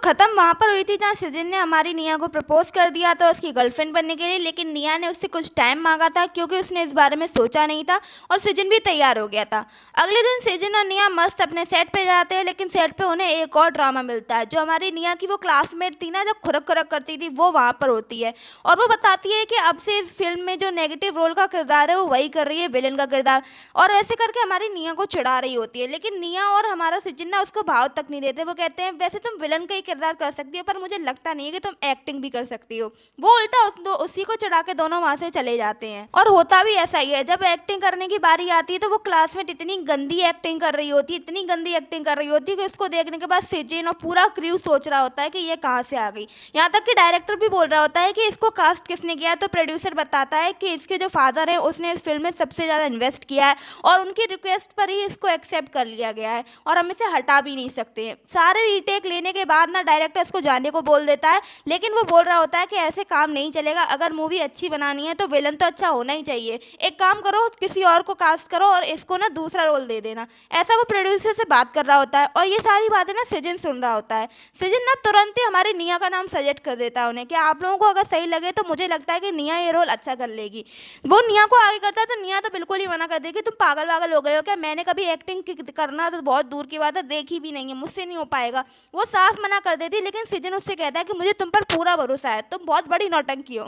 खत्म वहाँ पर हुई थी जहाँ सचिन ने हमारी निया को प्रपोज कर दिया था उसकी गर्लफ्रेंड बनने के लिए, लेकिन निया ने उससे कुछ टाइम मांगा था क्योंकि उसने इस बारे में सोचा नहीं था और सचिन भी तैयार हो गया था। अगले दिन सचिन और निया मस्त अपने सेट पे जाते हैं, लेकिन सेट पे उन्हें एक और ड्रामा मिलता है। जो हमारी निया की वो क्लासमेट थी ना, जब खुरक खुरक करती थी, वो वहाँ पर होती है और वो बताती है कि अब से इस फिल्म में जो नेगेटिव रोल का किरदार है वो वही कर रही है, विलेन का किरदार, और ऐसे करके हमारी निया को चिढ़ा रही होती है। लेकिन निया और हमारा सचिन ना उसको भाव तक नहीं देते। वो कहते हैं वैसे तुम विलन का ही किरदार कर सकती हो, पर मुझे लगता नहीं है कि तुम एक्टिंग भी कर सकती हो। वो उल्टा उसी को चढ़ा के दोनों वहां से चले जाते हैं। और होता भी ऐसा ही है, जब एक्टिंग करने की बारी आती है तो वो क्लासमेट इतनी गंदी एक्टिंग कर रही होती है, इतनी गंदी एक्टिंग कर रही होती है कि उसको देखने के बाद सचिन और पूरा क्रू सोच रहा होता है कि ये कहाँ से आ गई। यहाँ तक कि डायरेक्टर भी बोल रहा होता है कि इसको कास्ट किसने किया है, तो प्रोड्यूसर बताता है कि इसके जो फादर हैं उसने इस फिल्म में सबसे ज़्यादा इन्वेस्ट किया है और उनकी रिक्वेस्ट पर ही इसको एक्सेप्ट कर लिया गया है और हम इसे हटा भी नहीं सकते हैं। सारे रीटेक लेने के बाद ना डायरेक्टर इसको जाने को बोल देता है, लेकिन वो बोल रहा होता है कि ऐसे काम नहीं चलेगा। अगर मूवी अच्छी बनानी है तो विलन तो अच्छा होना ही चाहिए। एक काम करो, किसी और को कास्ट करो और इसको ना दूसरा रोल दे देना। ऐसा वो प्रोड्यूसर से बात कर रहा होता है और ये सारी बातें ना सचिन सुन रहा होता है। सचिन ना तुरंत ही हमारी निया का नाम सजेस्ट कर देता है उन्हें कि आप लोगों को अगर सही लगे तो मुझे लगता है कि निया ये रोल अच्छा कर लेगी। वो निया को आगे करता है तो निया तो बिल्कुल ही मना कर देगी, तुम पागल वागल हो गए हो क्या, मैंने कभी एक्टिंग करना तो बहुत दूर की बात है, देखी भी नहीं है, मुझसे नहीं हो पाएगा। वो साफ मना कर देती, लेकिन सचिन उससे कहता है कि मुझे तुम पर पूरा भरोसा है, तुम बहुत बड़ी नौटंकी हो,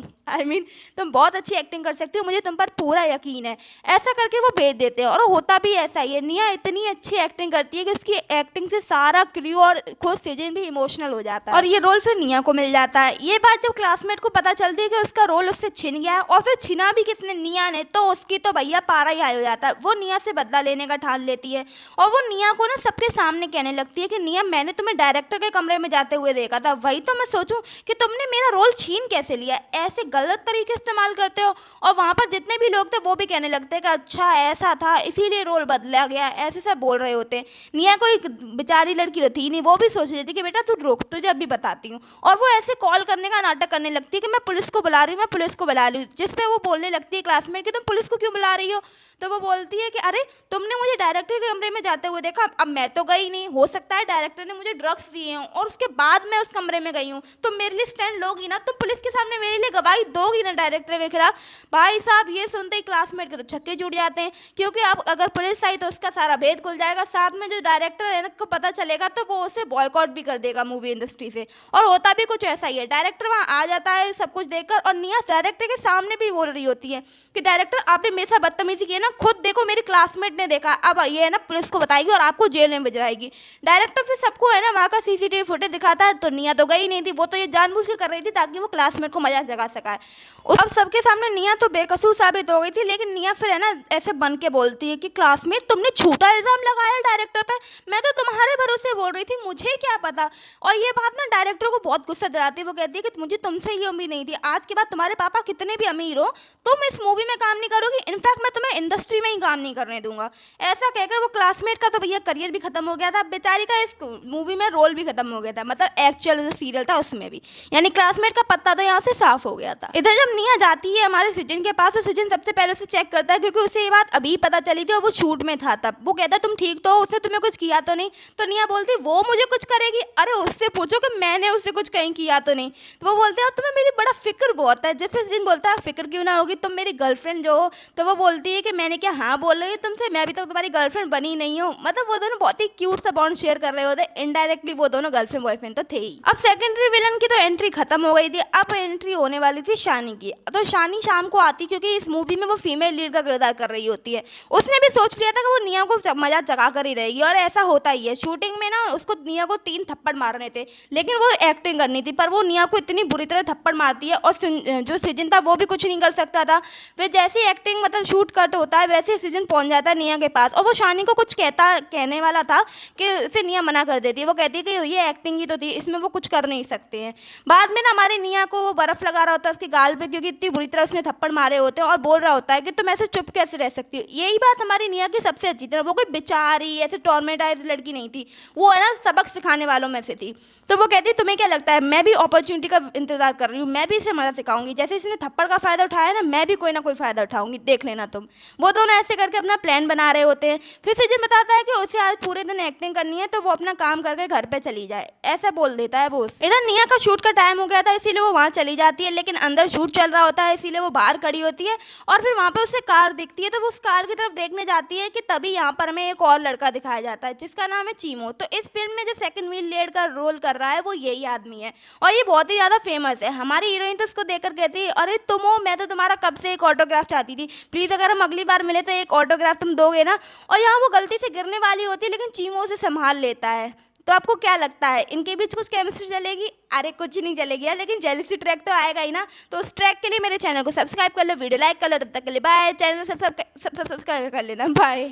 तुम बहुत अच्छी एक्टिंग कर सकती हो, मुझे तुम पर पूरा यकीन है। ऐसा करके वो भेज देते हैं और होता भी ऐसा ही है। निया इतनी अच्छी एक्टिंग करती है कि उसकी एक्टिंग से सारा क्रू और खुद सचिन भी इमोशनल हो जाता है और ये रोल फिर निया को मिल जाता है। ये बात जब क्लासमेट को पता चलती है कि उसका रोल उससे छिन गया है और फिर छिना भी किसने, निया ने, तो उसकी तो भैया पारा ही हाई हो जाता है। वो निया से बदला लेने का ठान लेती है और वो निया को ना सबके सामने कहने लगती है कि निया मैंने तुम्हें डायरेक्टर के कमरे में जाते हुए देखा था, वही तो मैं सोचूं कि तुमने मेरा रोल छीन कैसे लिया, ऐसे गलत तरीके इस्तेमाल करते हो। और वहाँ पर जितने भी लोग थे वो भी कहने लगते हैं कि अच्छा ऐसा था इसीलिए रोल बदला गया, ऐसे सब बोल रहे होते हैं। निया कोई बेचारी लड़की तो थी नहीं, वो भी सोच रही थी कि बेटा तू रुक, तुझे अभी बताती हूँ। और वो ऐसे कॉल करने का नाटक करने लगती है कि मैं पुलिस को बुला रही हूँ, मैं पुलिस को बुला रही हूँ, जिसपे वो बोलने लगती है क्लासमेट कि तुम पुलिस को क्यों बुला रही हो। तो वो बोलती है कि अरे तुमने मुझे डायरेक्टर के कमरे में जाते हुए देखा, अब मैं तो गई नहीं, हो सकता है डायरेक्टर ने मुझे ड्रग्स दिए हों और उसके बाद मैं उस कमरे में गई हूँ, तुम मेरे लिए स्टैंड लोगी ना, तुम पुलिस के सामने मेरे लिए गवाही दोगी ना डायरेक्टर के खिलाफ। भाई साहब ये सुनते ही क्लासमेट के तो छक्के जुड़ जाते हैं, क्योंकि अब अगर पुलिस आई तो उसका सारा भेद खुल जाएगा, साथ में जो डायरेक्टर है ना को पता चलेगा तो वो उसे बॉयकॉट भी कर देगा मूवी इंडस्ट्री से। और होता भी कुछ ऐसा ही है, डायरेक्टर वहाँ आ जाता है सब कुछ देखकर और निया डायरेक्टर के सामने भी बोल रही होती है कि डायरेक्टर आपने मेरे साथ बदतमीजी की है ना, खुद देखो मेरे क्लासमेट ने देखा, अब ये है ना पुलिस को बताएगी और आपको जेल में भिजवाएगी। डायरेक्टर फिर सबको है ना वहाँ का सीसीटीवी फुटेज दिखाता है, तो निया तो गई नहीं थी, वो तो ये जानबूझ के कर रही थी ताकि वो क्लासमेट को मजाक जगा सकाए। अब सबके सामने निया तो बेकसूर साबित हो गई थी, लेकिन निया फिर है ना ऐसे बन के बोलती है कि क्लासमेट तुमने झूठा इल्जाम लगाया डायरेक्टर पे, मैं तो तुम्हारे भरोसे बोल रही थी, मुझे क्या पता। और ये बात ना डायरेक्टर को बहुत गुस्सा दिलाती है। वो कहती है कि मुझे तुमसे ये उम्मीद नहीं थी, आज के बाद तुम्हारे पापा कितने भी अमीर हो तुम इस मूवी में काम नहीं करोगी, इनफैक्ट मैं तुम्हें इंडस्ट्री में ही काम नहीं करने दूंगा। ऐसा कहकर वो क्लासमेट का तो भैया करियर भी खत्म हो गया था, बेचारी का इस मूवी में रोल भी खत्म हो गया था, मतलब एक्चुअल जो सीरियल था उसमें भी, यानी क्लासमेट का पत्ता तो यहाँ से साफ हो गया था। इधर जब निया जाती है हमारे सचिन के पास, तो सचिन सबसे पहले उसे चेक करता है क्योंकि उसे ये बात अभी पता चली थी और वो शूट में था तब। वो कहता है तुम ठीक तो हो, उसने तुम्हें कुछ किया तो नहीं। तो निया बोलती वो मुझे कुछ करेगी, अरे उससे पूछो कि मैंने उससे कुछ कहीं किया तो नहीं। तो वो बोलते हैं तुम्हें मेरी बड़ा फिक्र बहुत है। जिससे सचिन बोलता है फिक्र क्यों ना होगी, तुम मेरी गर्लफ्रेंड जो हो। तो वो बोलती है कि मैंने क्या हाँ बोल रही हूँ तुमसे, मैं अभी तक तुम्हारी गर्लफ्रेंड बनी नहीं हूँ। मतलब वो दोनों बहुत ही क्यूट सा बॉन्ड शेयर कर रहे होते, इनडायरेक्टली वो दोनों गर्लफ्रेंड बॉयफ्रेंड तो थे ही। अब सेकेंडरी विलन की तो एंट्री खत्म हो गई थी, अब एंट्री होने वाली थी शानी की। तो शानी शाम को आती क्योंकि इस मूवी में वो फीमेल लीड का किरदार कर रही होती है। उसने भी सोच लिया था कि वो निया को मजाक जगा कर ही रहेगी और ऐसा होता ही है। शूटिंग में ना उसको निया को 3 थप्पड़ मारने थे, लेकिन वो एक्टिंग करनी थी, पर वो निया को इतनी बुरी तरह थप्पड़ मारती है और जो सचिन था वो भी कुछ नहीं कर सकता था। फिर जैसी एक्टिंग मतलब शूट कट होता है वैसे सचिन पहुंच जाता है निया के पास और वो शानी को कुछ कहने वाला था कि फिर निया मना कर देती है। वो कहती है कि ये एक्टिंग ही तो थी, इसमें वो कुछ कर नहीं सकते हैं। बाद में ना हमारी निया को वो बर्फ लगा रहा होता है उसके गाल पे, क्योंकि इतनी बुरी तरह उसने थप्पड़ मारे होते हैं, और बोल रहा होता है कि तुम ऐसे चुप कैसे रह सकती हो। यही बात हमारी निया की सबसे अच्छी तरह, वो कोई बेचारी ऐसे टॉर्मेटाइज लड़की नहीं थी, वो है ना सबक सिखाने वालों में से थी। तो वो कहती है तुम्हें क्या लगता है, मैं भी अपॉर्चुनिटी का इंतजार कर रही हूँ, मैं भी इसे मजा सिखाऊंगी, जैसे इसने थप्पड़ का फायदा उठाया ना मैं भी कोई ना कोई फायदा उठाऊंगी, देख लेना तुम। वो दोनों ऐसे करके अपना प्लान बना रहे होते हैं। फिर सिजन बताता है कि उसे आज पूरे दिन एक्टिंग करनी है तो वो अपना काम करके घर पे चली जाए, ऐसा बोल देता है वो। इधर निया का शूट का टाइम हो गया था इसीलिए वो वहाँ चली जाती है, लेकिन अंदर शूट चल रहा होता है इसीलिए वो बाहर खड़ी होती है और फिर वहाँ पे उसे कार दिखती है तो वो उस कार की तरफ देखने जाती है कि तभी यहाँ पर हमें एक और लड़का दिखाया जाता है जिसका नाम है चीमो। तो इस फिल्म में जो सेकंड लीड का रोल कर रहा है वो यही आदमी है और ये बहुत ही ज़्यादा फेमस है। हमारी हीरोइन तो उसको देखकर कहती है, अरे तुम हो, मैं तो तुम्हारा कब से एक ऑटोग्राफ चाहती थी, प्लीज़ अगर हम अगली बार मिले तो एक ऑटोग्राफ तुम दोगे ना। और यहाँ वो गलती से गिरने वाली होती है लेकिन चीमो उसे संभाल लेता है। तो आपको क्या लगता है इनके बीच कुछ केमिस्ट्री चलेगी? अरे कुछ नहीं चलेगी यार, लेकिन जेलसी ट्रैक तो आएगा ही ना। तो उस ट्रैक के लिए मेरे चैनल को सब्सक्राइब कर लो, वीडियो लाइक कर लो। तब तक के लिए बाय। चैनल सब्सक्राइब कर लेना, बाय।